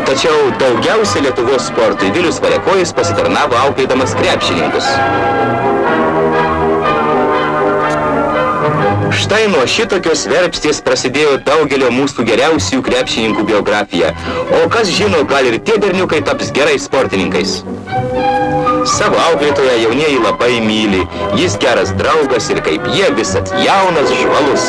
Tačiau daugiausia Lietuvos sportui Vilius Variakojis pasitarnavo auklėdamas krepšininkus. Štai nuo šitokios verpstės prasidėjo daugelio mūsų geriausių krepšininkų biografija, o kas žino, gal ir tie berniukai taps gerais sportininkais. Savo auklėtoją jaunieji labai myli, jis geras draugas ir kaip jie visat jaunas žvalus.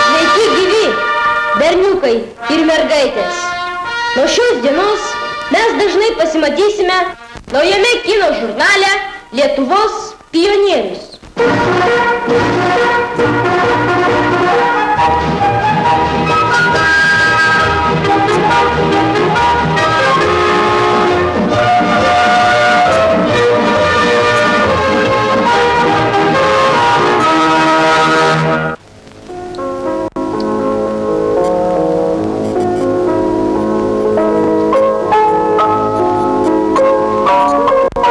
Sveiki gyvi, berniukai ir mergaitės. Nuo šios dienos mes dažnai pasimatysime naujame kino žurnale Lietuvos pionierius.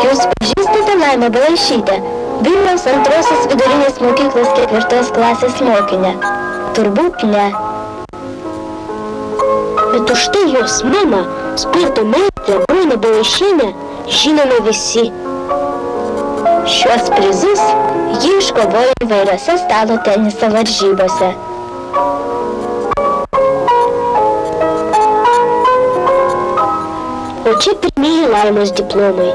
Jūs pažįstate Laimą Balaišytę, Vilniaus antrosios vidurinės mokyklos 4 klasės mokinę? Turbūt ne. Bet už tai jos mamą, sporto meistrę Bruną Balaišienę, žinome visi. Šiuos prizus ji iškovojo įvairiose stalo teniso varžybose. O čia pirmieji Laimos diplomai.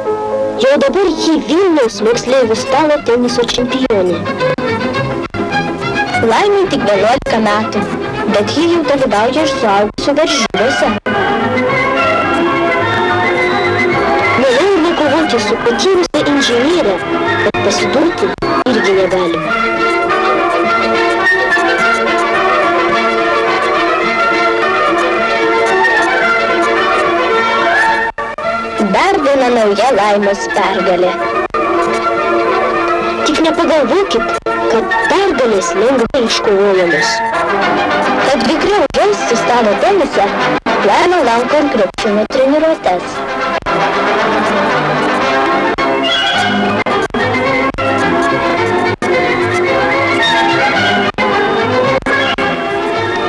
Jau dabar ji Vilniaus moksleivių stalo teniso čempionė. Laimai tik 11 metų, bet ji jau dalyvauja ir suaugusių varžybose. Negalime kovoti su patyrusia inžinierė, bet pasidurti irgi negalime. Dar viena nauja Laimos pergalė. Tik nepagalvokit, kad pergalės lengvai iškovojamos. Kad vikriau žaisti stalo tenisą, Laima lanko ir krepšinio treniruotes.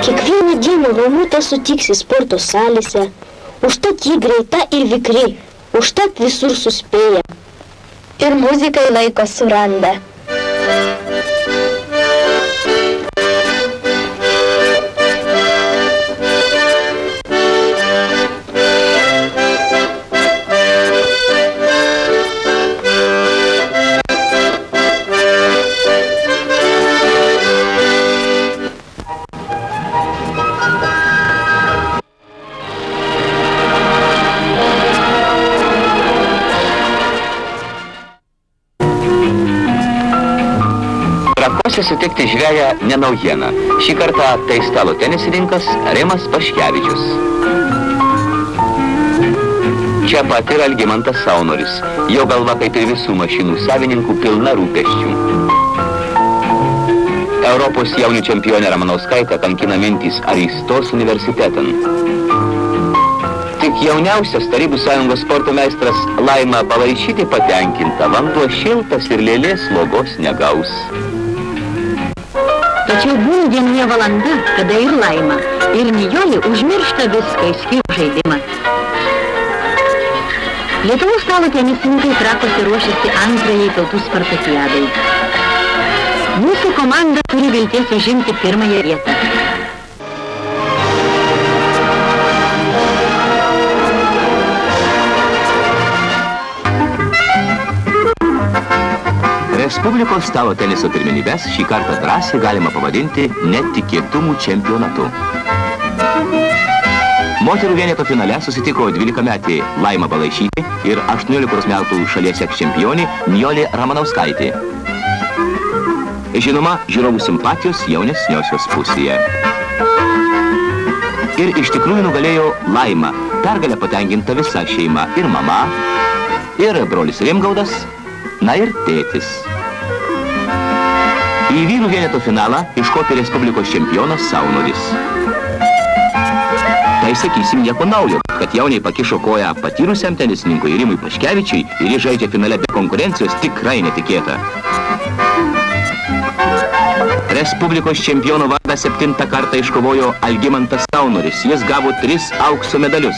Kiekvieną dieną Laimutę sutiksi sporto salėse, užtat ji greita ir vikri. Užtat visur suspėja. Ir muzikai laiko suranda. Sutikti žveją ne naujiena. Šį kartą tai stalo tenisininkas Rimas Paškevičius. Čia pat ir Algimantas Saunoris. Jo galva kaip ir visų mašinų savininkų pilna rūpesčių. Europos jaunių čempionė Ramanauskaitė kankina mintys, ar įstos universitetan. Tik jauniausias Tarybų sąjungos sporto meistras Laima Balaišytė patenkinta, vanduo šiltas ir lėlės slogos negaus. Tačiau būna vienoje valanda, kada ir Laima, ir Nijolė užmiršta viską, išskyrus žaidimą. Lietuvos stalo tenisininkai Trakuose ruošiasi antrajai tautų spartakiadai. Mūsų komanda turi vilties užimti pirmąją vietą. Respublikos stalo teniso pirmenybes šį kartą drąsiai galima pavadinti netikėtumų čempionatu. Moterų vieneto finale susitiko 12-metė Laima Balaišytė ir 18 metų šalies eksčempionė Nijolė Ramanauskaitė. Žinoma, žiūrovų simpatijos jaunesniosios pusėje. Ir iš tikrųjų nugalėjo Laima. Pergalę patenkinta visa šeima, ir mama, ir brolis Rimgaudas, na ir tėtis. Į vyrų vieneto finalą iškopė Respublikos čempionas Saunoris. Tai sakysim nieko naujo, kad jauniai pakišo koją patyrusiam tenisininkui Rimui Paškevičiui ir jis žaidžia finale be konkurencijos tikrai netikėta. Respublikos čempiono vardą 7 kartą iškovojo Algimantas Saunoris. Jis gavo 3 aukso medalius.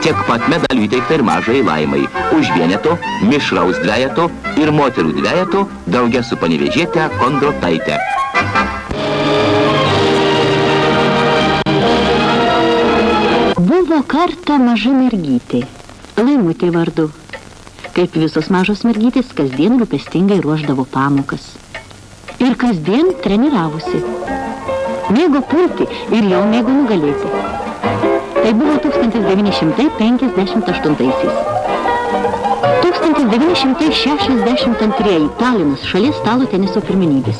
Tiek pat medalių įteikta ir mažai Laimai. Už vieneto, mišraus dvejeto ir moterų dvejeto drauge su panevėžiete Kondrotaite. Buvo kartą maža mergytė, Laimutė vardu. Kaip visos mažos mergytės, kasdien rūpestingai ruošdavo pamokas. Ir kasdien treniravosi. Mėgo pulti ir jau mėgo nugalėti. Tai buvo 1958-aisiais. 1962 Talinas šalies stalo teniso pirmenybės.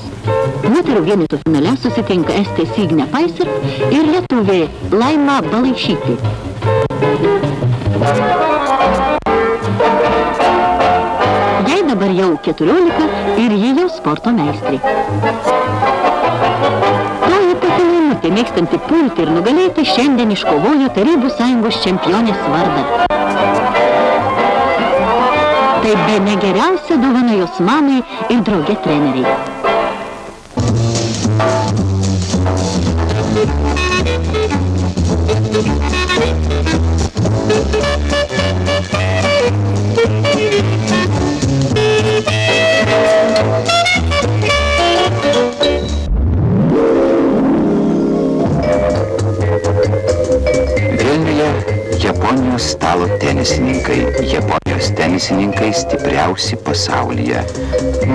Moterų vieneto finale susitinka estė Signė Paiser ir lietuvė Laima Balaišytė. Jai dabar jau 14 ir ji jau sporto meistrė. Toji pati Laimutė, mėgstanti pulti ir nugalėti, šiandien iškovojo Tarybų Sąjungos čempionės vardą. Tai bene geriausia dovana jos mamai ir drauge treneriai. Vilniuje Japonijos stalo tenisininkai. Japonijos tenisininkai stipriausi pasaulyje.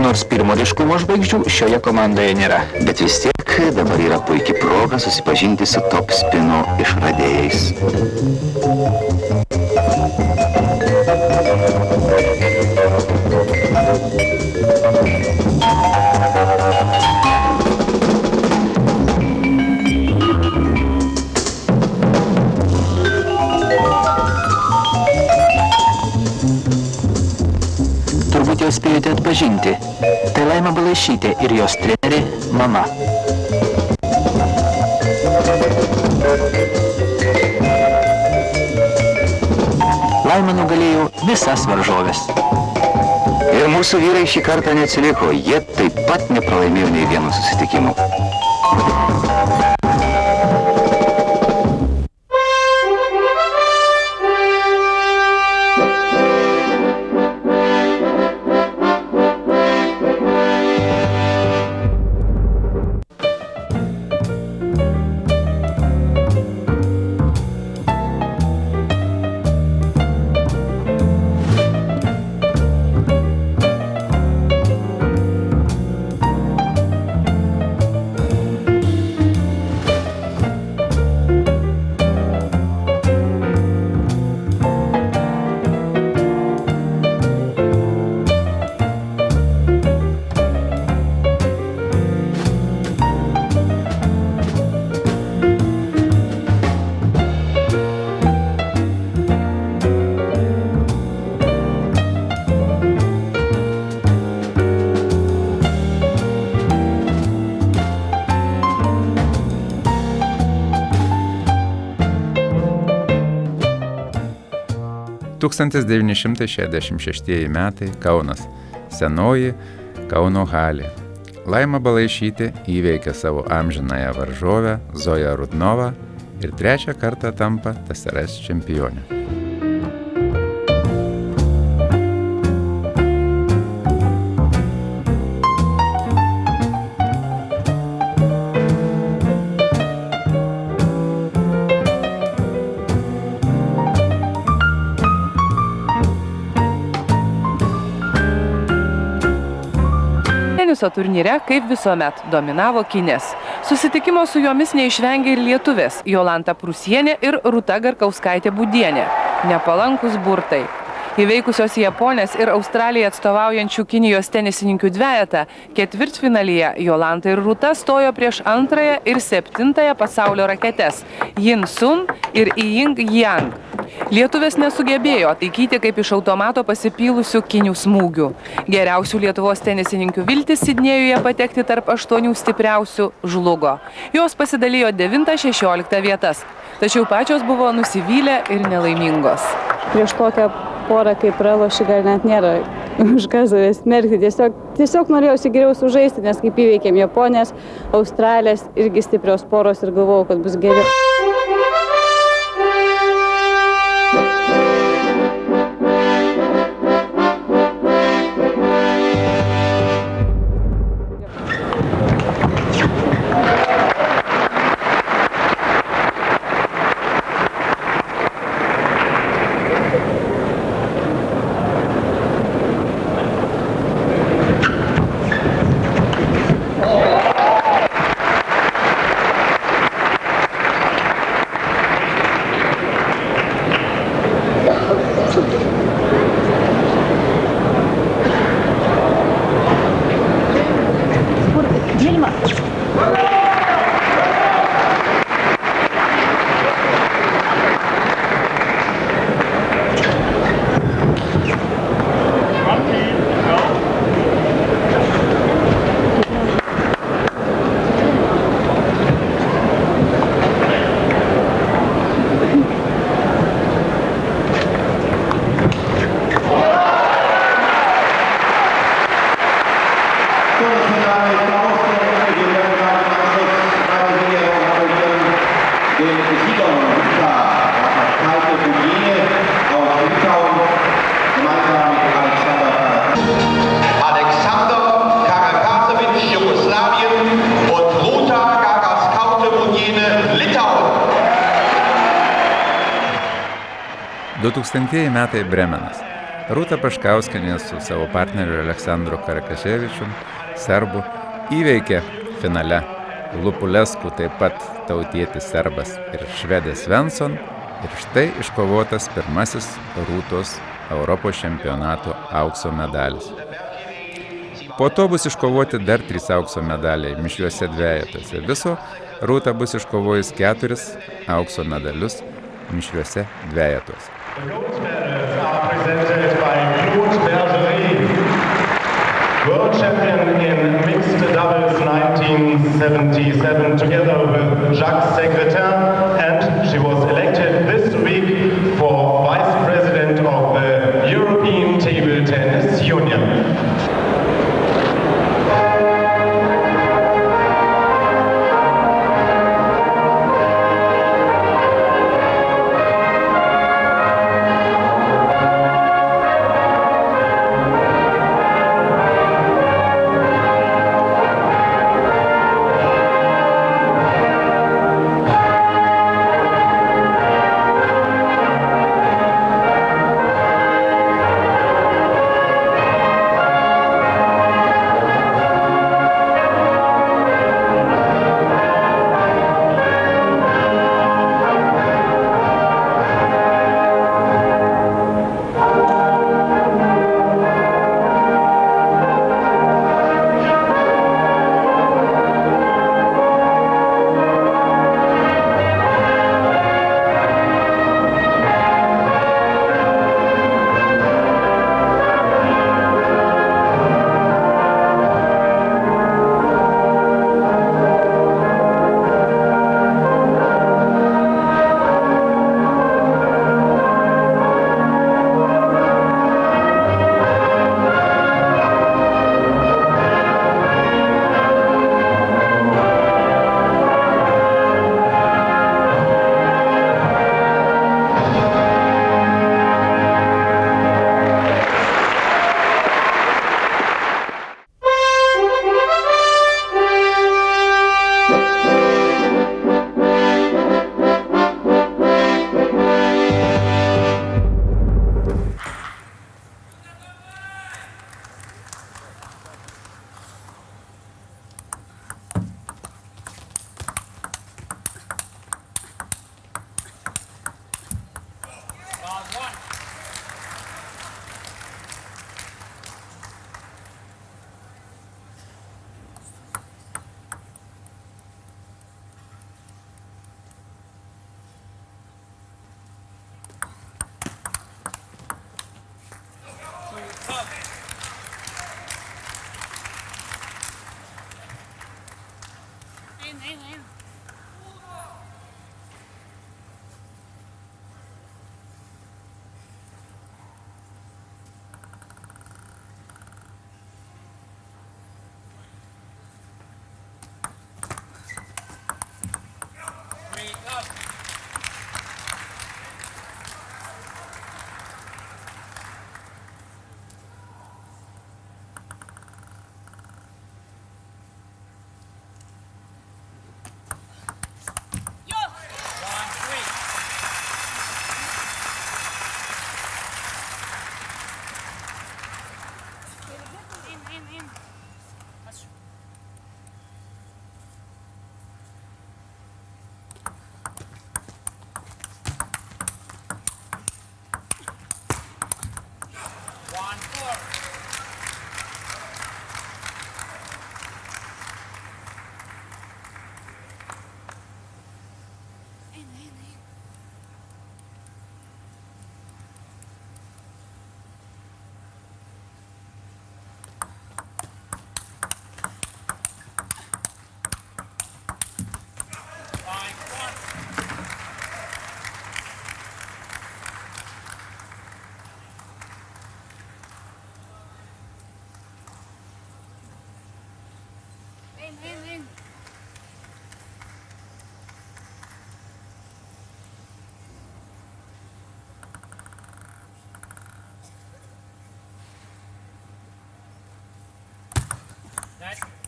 Nors pirmo ryškumo žvaigždžių šioje komandoje nėra. Bet vis tiek dabar yra puikia proga susipažinti su top spino išradėjais. Turbūt jau spėjote atpažinti. Tai Laima Balaišytė ir jos trenerė mama. Laima nugalėjo visas varžoves. Ir mūsų vyrai šį kartą neatsiliko. Jie taip pat nepralaimėjo nei vieno susitikimo. ...1966 metai Kaunas. Senoji Kauno halė. Laima Balaišytė įveikė savo amžinąją varžovę Zoją Rudnovą ir 3 kartą tampa TSRS čempionė. Teniso turnyre, kaip visuomet, dominavo kinės. Susitikimo su jomis neišvengė ir lietuvės Jolanta Prūsienė ir Rūta Garkauskaitė Būdienė. Nepalankus burtai. Įveikusios Japonės ir Australiją atstovaujančių Kinijos tenisininkių dvejetą, ketvirtfinalyje Jolanta ir Rūta stojo prieš 2. ir 7. pasaulio raketes Yin Sun ir Ying Yang. Lietuvės nesugebėjo ataikyti kaip iš automato pasipylusių kinių smūgių. Geriausių Lietuvos tenisininkių viltis Sidnėjuje patekti tarp 8 stipriausių žlugo. Jos pasidalijo 9-16 vietas, tačiau pačios buvo nusivylę ir nelaimingos. Prieš tokią porą kaip praloši gal net nėra už ką save smerkti. Tiesiog norėjausi geriau sužaisti, nes kaip įveikėm Japonės, Australės, irgi stiprios poros ir galvojau, kad bus geriau. Tūkstantieji metai Bremenas. Rūta Paškauskienė su savo partneriu Aleksandru Karakaševičium, serbu, įveikė finale Lupulesku, taip pat tautietis serbas ir švedė Svensson, ir štai iškovotas pirmasis Rūtos Europos čempionato aukso medalis. Po to bus iškovoti dar 3 aukso medaliai mišriuose dvejetuose. Viso Rūta bus iškovojus 4 aukso medalius mišriuose dvejetuose. The gold medals are presented by Claude Bergerie, world champion in mixed doubles 1977, together with Jacques Secrétin, and she was elected this week for vice president of the European Table Tennis Union.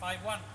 5-1.